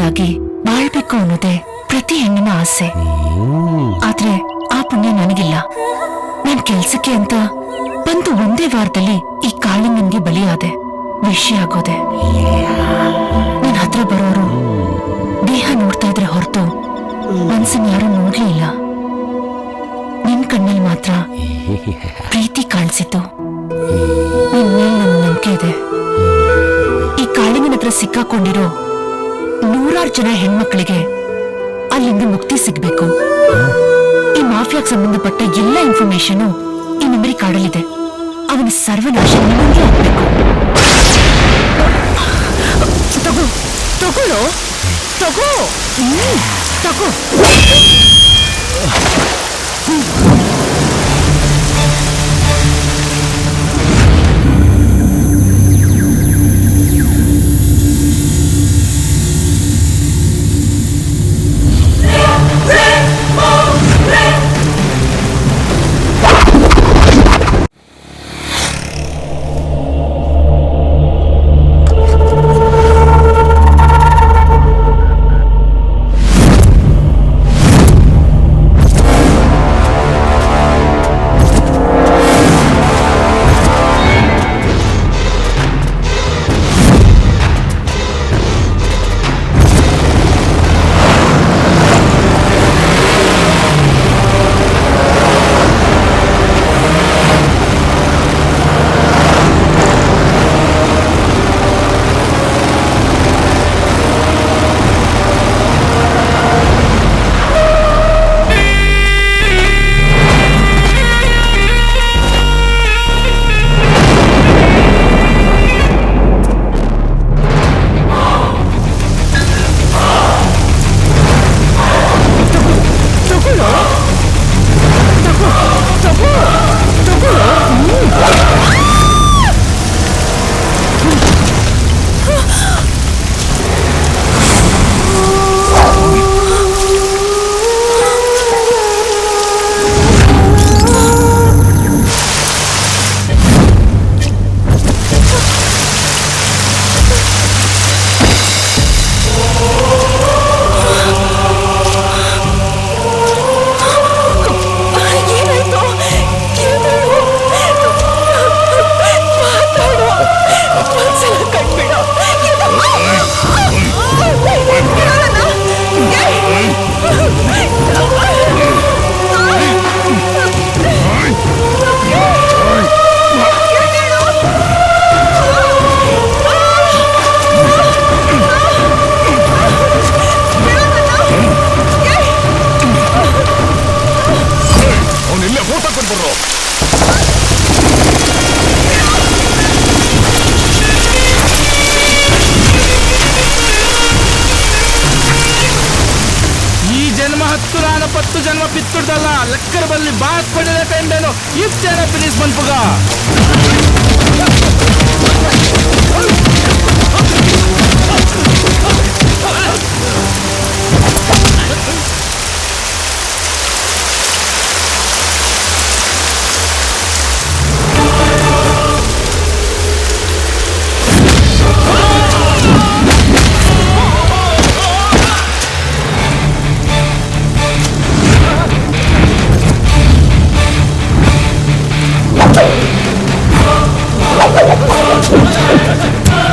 ಗೃಹಿಣಿಯಾಗಿ ಬಾಳ್ಬೇಕು ಅನ್ನೋದೇ ಪ್ರತಿ ಹೆಣ್ಣಿನ ಆಸೆ. ಆದ್ರೆ ಆ ಪುಣ್ಯ ನನಗಿಲ್ಲ. ನನ್ ಕೆಲ್ಸಕ್ಕೆ ಅಂತ ಬಂದು ಒಂದೇ ವಾರದಲ್ಲಿ ಈ ಕಾಳಿಂಗನ್ಗೆ ಬಲಿಯಾದೆ. ವಿಷಯ ಆಗೋದೆ. ನನ್ನ ಹತ್ರ ಬರೋರು ದೇಹ ನೋಡ್ತಾ ಇದ್ರೆ ಹೊರತು ಮನ್ಸನ್ ಯಾರು ನೋಡ್ಲೇ ಇಲ್ಲ. ನಿನ್ ಕಣ್ಣಲ್ಲಿ ಮಾತ್ರ ಪ್ರೀತಿ ಕಾಣಿಸಿತ್ತು. ನಿನ್ ಮೇಲೆ ನನ್ ನಂಬಿಕೆ ಇದೆ. ಈ ಕಾಳಿಂಗನ ಹತ್ರ ಸಿಕ್ಕಾಕೊಂಡಿರೋ 100 ಜನ ಹೆಣ್ಮಕ್ಳಿಗೆ ಅಲ್ಲಿಂದ ಮುಕ್ತಿ ಸಿಗ್ಬೇಕು. ಈ ಮಾಫಿಯಾಗ್ ಸಂಬಂಧಪಟ್ಟ ಎಲ್ಲ ಇನ್ಫಾರ್ಮೇಶನ್ ಈ ಮೆಮರಿ ಕಾರ್ಡಲ್ಲಿದೆ. ಅವನ ಸರ್ವನಾಶ ನಿಮಗೆ ಆಗ್ಬೇಕು. ತಗೋ ತಗೊಳ್ಳೋ, ತಗೋ ತಗೋ. ಪತ್ತು ಜನ್ಮ ಪಿತ್ತುಡ್ದಲ್ಲ ಲೆಕ್ಕರ ಬಲ್ಲಿ ಬಾಸ್ ಪಡೆದ ಕಂಡೇನು ಇಷ್ಟೇನ ಪ್ಲೀಸ್ ಮನ್ಪುಗ Oh,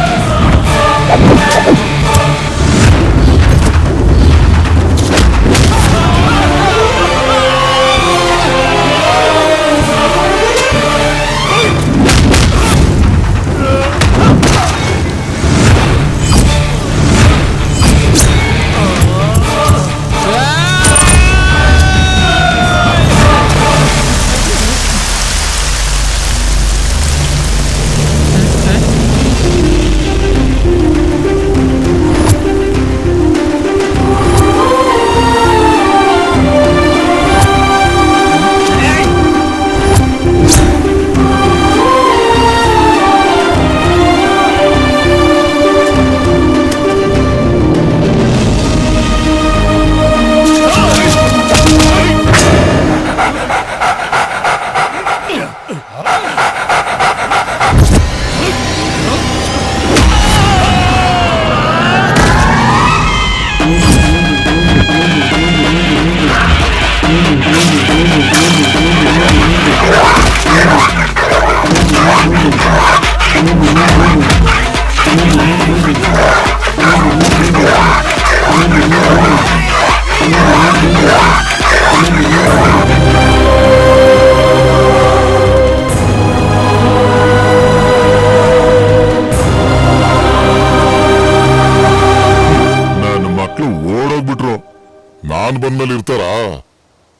ನಾನ್ ಬಂದ್ಮೇಲೆ ಇರ್ತಾರ?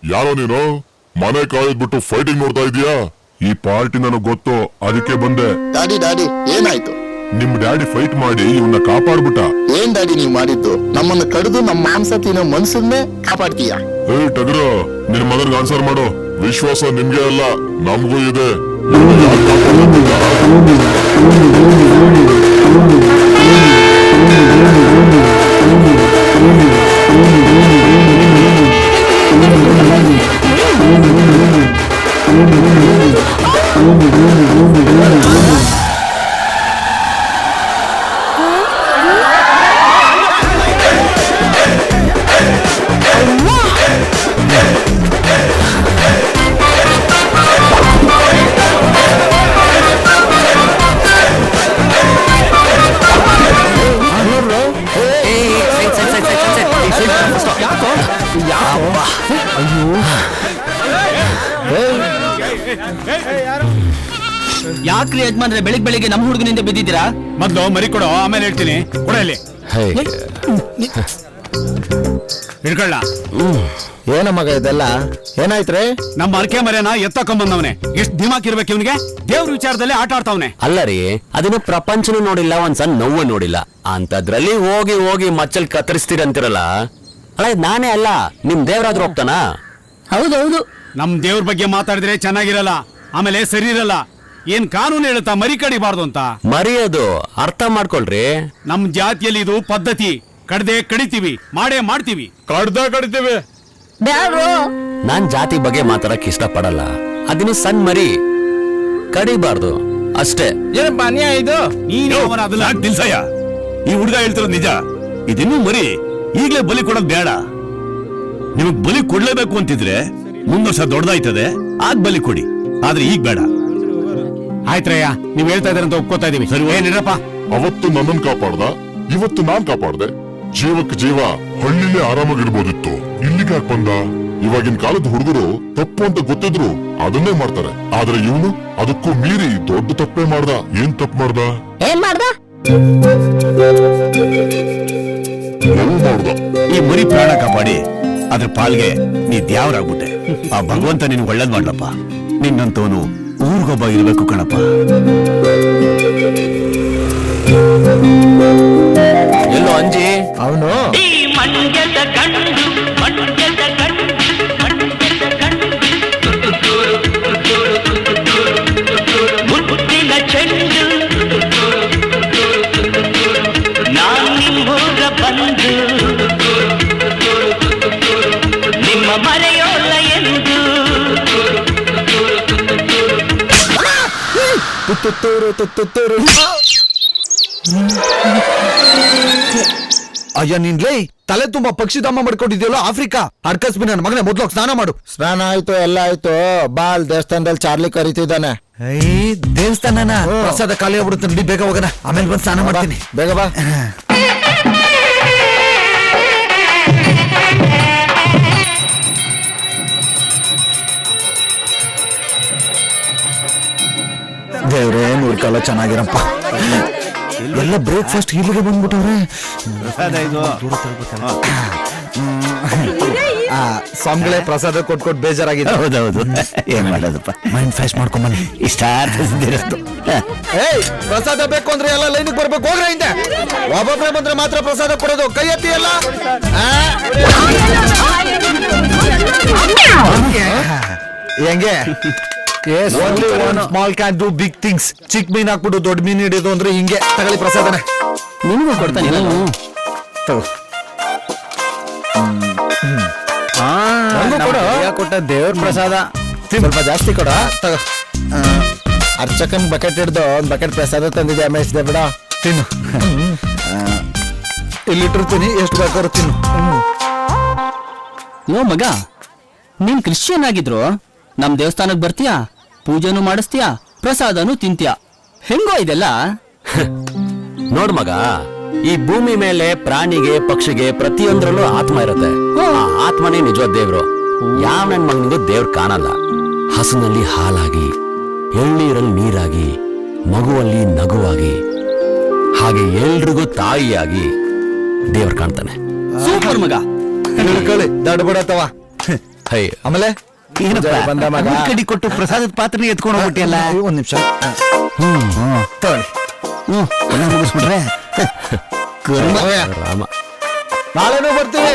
ಯಾರೋ ನೀನು ಮನೆ ಕಾಯ್ದ್ಬಿಟ್ಟು ಫೈಟಿಂಗ್ ನೋಡ್ತಾ ಇದೀಯಾ? ಈ ಪಾರ್ಟಿ ನನಗ್ ಗೊತ್ತು, ಅದಕ್ಕೆ ಬಂದೆ. ಡ್ಯಾಡಿ ಏನಾಯ್ತು? ನಿಮ್ ಡ್ಯಾಡಿ ಫೈಟ್ ಮಾಡಿ ಇವನ್ನ ಕಾಪಾಡ್ಬಿಟ್ಟ. ಏನ್ ಡ್ಯಾಡಿ ನೀವ್ ಮಾಡಿದ್ದು? ನಮ್ಮನ್ನ ಕಡಿದು ನಮ್ಮ ಮಾಂಸ ತಿನ್ನೋ ಮನ್ಸನ್ನೇ ಕಾಪಾಡ್ತೀಯ? ಏ ಟಗರು, ನಿನ್ ಮಗನ್ಗೆ ಆನ್ಸರ್ ಮಾಡು. ವಿಶ್ವಾಸ ನಿಮ್ಗೆ ಅಲ್ಲ, ನಮಗೂ ಇದೆ. ಯಾಕ್ರಿ ಯಜಮಾನ್ರೆ ಬೆಳಿಗ್ಗೆ ನಮ್ಮ ಹುಡುಗನಿಂದ ಬಿದ್ದಿದ್ದೀರಾ? ಮೊದ್ಲು ಮರಿ ಕೊಡೋ, ಆಮೇಲೆ ಹೇಳ್ತೀನಿ. ಕೊಡ ಇಲ್ಲಿ ಹಿಡ್ಕೊಳ್ಳ. ಏನ ಮಗ ಇದೆಲ್ಲ? ಏನಾಯ್ತ್ರಿ? ನಮ್ಮ ಅರ್ಕೆ ಮರ್ಯಾನ ಎತ್ತಕೊಂಬಂದವನೆ. ಎಷ್ಟ್ ದಿಮಾಕ್ ಇರ್ಬೇಕು ಇವನಿಗೆ. ದೇವ್ರ ವಿಚಾರದಲ್ಲಿ ಆಟ ಆಡ್ತಾವನೆ. ಅಲ್ಲ ರೀ, ಅದನ್ನು ಪ್ರಪಂಚನೂ ನೋಡಿಲ್ಲ, ಒಂದ್ ಸಣ್ಣ ನೋವು ನೋಡಿಲ್ಲ ಅಂತದ್ರಲ್ಲಿ ಹೋಗಿ ಮಚ್ಚಲ್ ಕತ್ತರಿಸ್ತೀರಂತಿರಲ್ಲ. ಅಲ್ಲ, ನಾನೇ ಅಲ್ಲ, ನಿಮ್ ದೇವ್ರಾದ್ರೂ ಹೋಗ್ತಾನ? ಹೌದೌದು. ನಮ್ ದೇವ್ರ ಬಗ್ಗೆ ಮಾತಾಡಿದ್ರೆ ಚೆನ್ನಾಗಿರಲ್ಲ, ಆಮೇಲೆ ಸರಿ ಇರಲ್ಲ. ಏನ್ ಕಾನೂನು ಹೇಳುತ್ತಾ ಮರಿ ಕಡಿಬಾರ್ದು ಅಂತ? ಮರಿಯೋದು ಅರ್ಥ ಮಾಡ್ಕೊಳ್ರಿ. ನಮ್ ಜಾತಿಯಲ್ಲಿ ಇದು ಪದ್ಧತಿ. ಕಡ್ದೆ ಕಡಿತೀವಿ, ಮಾಡೇ ಮಾಡ್ತೀವಿ. ಕಡಿತೀವಿ. ನಾನ್ ಜಾತಿ ಬಗ್ಗೆ ಮಾತಾಡಕ್ ಇಷ್ಟ ಪಡಲ್ಲ. ಅದನ್ನು ಸಣ್ಣ ಮರಿ ಕಡಿಬಾರ್ದು ಅಷ್ಟೇ. ಏನಪ್ಪ ಅನ್ಯಾಯ ಇದು? ನೀನು ದಿಲ್ಸಯ್ಯ, ಈ ಹುಡುಗ ಹೇಳ್ತಿರೋದು ನಿಜ. ಇದಿನ್ನೂ ಮರಿ, ಈಗ್ಲೇ ಬಲಿ ಕೊಡೋದ್ ಬೇಡ. ನಿಮಗ್ ಬಲಿ ಕೊಡ್ಲೇಬೇಕು ಅಂತಿದ್ರೆ ಮುಂದೊಂದ್ ವರ್ಷ ದೊಡ್ಡದಾಯ್ತದೆ, ಆಗ ಬಲಿ ಕೊಡಿ. ಆದ್ರೆ ಈಗ ಬೇಡ. ಆಯ್ತ್ರಯ್ಯ, ನೀವ್ ಹೇಳ್ತಾ ಇದ್ರಂತ ಒಪ್ಕೋತಾ ಇದೀವಿ. ಸರಿ, ಏನಿರಪ್ಪ. ಅವತ್ತು ನನ್ನನ್ ಕಾಪಾಡ್ದ, ಇವತ್ತು ನಾನ್ ಕಾಪಾಡ್ದೆ. ಜೀವಕ್ಕೆ ಜೀವ, ಹಳ್ಳಿಲೇ ಆರಾಮಾಗಿರ್ಬೋದಿತ್ತು. ಇಲ್ಲಿಗೆ ಯಾಕೆ ಬಂದ? ಇವಾಗಿನ ಕಾಲದ ಹುಡುಗರು ತಪ್ಪು ಅಂತ ಗೊತ್ತಿದ್ರು ಅದನ್ನೇ ಮಾಡ್ತಾರೆ. ಆದ್ರೆ ಇವನು ಅದಕ್ಕೂ ಮೀರಿ ದೊಡ್ಡ ತಪ್ಪೇ ಮಾಡ್ದ. ಏನ್ ತಪ್ಪು ಮಾಡ್ದ? ಏನ್ ಮಾಡ್ದ? ಈ ಮರಿ ಪ್ರಾಣ ಕಾಪಾಡಿ ಅದ್ರ ಪಾಲ್ಗೆ ನೀ ದ್ಯಾವ್ರಾಗ್ಬಿಟ್ಟೆ. ಆ ಭಗವಂತ ನಿನ್ ಒಳ್ಳೇದ್ ಮಾಡ್ಲಪ್ಪ. ನಿನ್ನಂತವನು ಊರ್ಗೊಬ್ಬ ಇರ್ಬೇಕು ಕಣಪ್ಪ. ಎಲ್ಲೋ ಅಂಜಿ ಅವನು ಮುತ್ತಿನ ಚೆಂಡು ನಾನಿಮ್ಮೂರ ಬಂದು ನಿಮ್ಮ ಮರೆಯೋಲ್ಲ ಎಂದು ತುತ್ತೂರು. ಅಯ್ಯ ನಿನ್ಲೇ, ತಲೆ ತುಂಬಾ ಪಕ್ಷಿಧಾಮ ಮಾಡ್ಕೊಂಡಿದ್ಯಲ್ಲ ಆಫ್ರಿಕಾ. ಅಡ್ಕಸ್ಬಿ ನನ್ನ ಮಗನೇ, ಮೊದ್ಲು ಸ್ನಾನ ಮಾಡು. ಸ್ನಾನ ಆಯ್ತು, ಎಲ್ಲ ಆಯ್ತು. ಬಾಲ್ ದೇವಸ್ಥಾನದಲ್ಲಿ ಚಾರ್ಲಿ ಕರೀತಿದ್ದಾನೆ. ದೇವಸ್ಥಾನನ ಪ್ರಸಾದ ಖಾಲಿ ಆಗ್ಬಿಡುತ್ತೆ. ನಡಿ ಬೇಗ ಹೋಗೋಣ, ಆಮೇಲೆ ಬಂದು ಸ್ನಾನ ಮಾಡ್ತೀನಿ. ಬೇಗ ಬಾ. ದೇವ್ರೇ, ನೋಡ್ಕಲ್ಲ ಚೆನ್ನಾಗಿರಪ್ಪ. ಎಲ್ಲ ಬ್ರೇಕ್ಫಾಸ್ಟ್ ಇಲ್ಲಿಗೆ ಬಂದ್ಬಿಟ್ಟವ್ರೆ. ಸ್ವಾಮಿಗಳೇ, ಪ್ರಸಾದ ಕೊಟ್ಕೊಟ್ ಬೇಜಾರಾಗಿದೆ. ಹೌದೌದು, ಏನ್ ಮಾಡೋದಪ್ಪ. Mind fresh ಮಾಡ್ಕೊಂಬನ್ನಿ. ಇಷ್ಟ ಏಯ್, ಪ್ರಸಾದ ಬೇಕು ಅಂದ್ರೆ ಎಲ್ಲ ಲೈನ್ ಬರ್ಬೇಕು. ಹೋಗ್ರೆ ಹಿಂದೆ. ಒಬ್ಬೊಬ್ರೆ ಬಂದ್ರೆ ಮಾತ್ರ ಪ್ರಸಾದ ಕೊಡೋದು. ಕೈ ಎತ್ತಿ ಎಲ್ಲ. ಹೆಂಗೆ? Only one small can do big things. ಚಿಕ್ಕ ಮೀನ್ ಹಾಕ್ಬಿಟ್ಟು ದೊಡ್ಡ ಮೀನ್ ಹಿಡಿಯೋದು ಅಂದ್ರೆ ಹಿಂಗೆ. ತಗೊಳ್ಳಿ ಪ್ರಸಾದನ. ನಿನಗೂ ಕೊಡ್ತಾನೆ. ತಗೋ. ಕೊಟ್ಟ ದೇವ್ರ ಪ್ರಸಾದ ಸ್ವಲ್ಪ ಜಾಸ್ತಿ ಕೊಡ. ತಗೋ. ಅರ್ಚಕನ್ ಬಕೆಟ್ ಹಿಡ್ದು ಒಂದ್ ಬಕೆಟ್ ಪ್ರಸಾದ ತಂದಿದೆ. ಅಮೇಶಿದೆ ಬಿಡ, ತಿನ್ನು. ಇಲ್ಲಿಟ್ಟಿರ್ತೀನಿ, ಎಷ್ಟು ಬೇಕಾದ್ರೂ ತಿನ್ನು. ಯೋ ಮಗ, ನೀನ್ ಕ್ರಿಶ್ಚಿಯನ್ ಆಗಿದ್ರು ನಮ್ ದೇವಸ್ಥಾನಕ್ ಬರ್ತೀಯಾ, ಪೂಜೆನೂ ಮಾಡಿಸ್ತೀಯಾ, ಪ್ರಸಾದನೂ ತಿಂತೀಯಾ. ಹೆಂಗೋ ಇದೆಲ್ಲ? ನೋಡ್ ಮಗ, ಈ ಭೂಮಿ ಮೇಲೆ ಪ್ರಾಣಿಗೆ ಪಕ್ಷಿಗೆ ಪ್ರತಿಯೊಂದ್ರಲ್ಲೂ ಆತ್ಮ ಇರುತ್ತೆ. ಆ ಆತ್ಮನೇ ನಿಜವಾದ ದೇವ್ರು. ಯಾವ ನನ್ ಮಗನಿಗೂ ದೇವ್ರು ಕಾಣಲ್ಲ. ಹಸುನಲ್ಲಿ ಹಾಲಾಗಿ, ಎಳ್ನೀರಲ್ಲಿ ನೀರಾಗಿ, ಮಗುವಲ್ಲಿ ನಗುವಾಗಿ, ಹಾಗೆ ಎಲ್ರಿಗೂ ತಾಯಿಯಾಗಿ ದೇವ್ರು ಕಾಣ್ತಾನೆ. ಸೂಪರ್ ಮಗ. ತಿಳ್ಕೊಳ್ಳಿ ದಡ್ಬಿಡತ್ತವ. ಹೈ ಆಮೇಲೆ ಏನಪ್ಪ ಬಂದ ಮಗ. ಕಡಿ ಕೊಟ್ಟು ಪ್ರಸಾದದ ಪಾತ್ರನೇ ಎತ್ಕೊಂಡು ಹೋಗ್ಬಿಟ್ಟಿಯಲ್ಲ. ಒಂದ್ ನಿಮಿಷ ತಗೊಳ್ಳಿ. ಎಲ್ಲ ಮುಗಿಸ್ಬಿಟ್ರೆ ರಾಮ ನಾಳೆನೂ ಬರ್ತೀವಿ.